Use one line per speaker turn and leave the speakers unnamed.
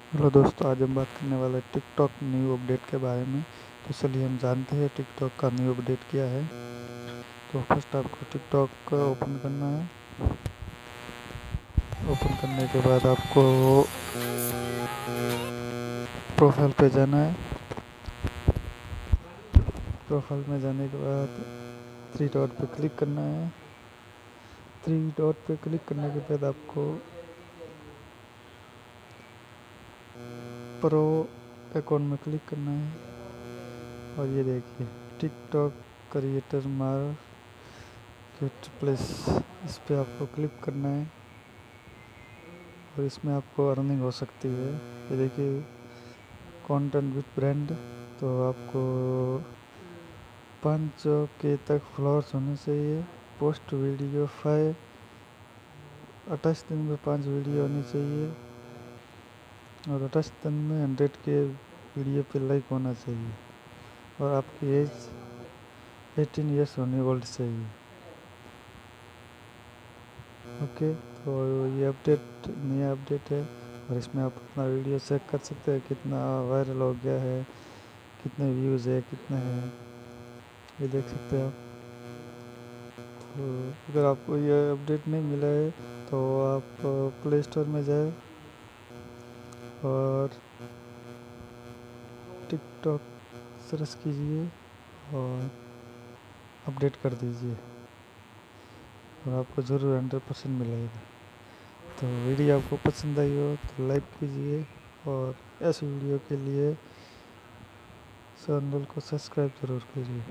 Hello दोस्तों, आज हम बात करने वाले हैं टिकटॉक न्यू अपडेट के बारे में। तो चलिए हम जानते हैं टिकटॉक का न्यू अपडेट क्या है। तो फर्स्ट आपको टिकटॉक का ओपन करना है। ओपन करने के बाद आपको प्रोफाइल पे जाना है। प्रोफाइल में जाने के बाद थ्री डॉट पे क्लिक करना है। थ्री डॉट पे क्लिक करने के बाद आपको प्रो अकाउंट में क्लिक करना है। और ये देखिए, टिकटॉक क्रिएटर मार्केट प्लेस, इस पे आपको क्लिक करना है और इसमें आपको अर्निंग हो सकती है। ये देखिए, कंटेंट विद ब्रांड। तो आपको 5K तक फॉलोअर्स होने चाहिए। पोस्ट वीडियो 28 दिन में 5 वीडियो होनी चाहिए और 28 दिन में 100K वीडियो पे लाइक होना चाहिए और आपकी एज 18 ईयर्स होनी ओल्ड चाहिए। ओके, तो ये अपडेट नया अपडेट है और इसमें आप अपना वीडियो चेक कर सकते हैं कितना वायरल हो गया है, कितने व्यूज़ है, कितने हैं, ये देख सकते हैं आप। तो अगर आपको ये अपडेट नहीं मिला है तो आप प्ले स्टोर में जाए और टिकटॉक सर्च कीजिए और अपडेट कर दीजिए और आपको ज़रूर 100% मिलेगा। तो वीडियो आपको पसंद आई हो तो लाइक कीजिए और ऐसे वीडियो के लिए चैनल को सब्सक्राइब ज़रूर कीजिए।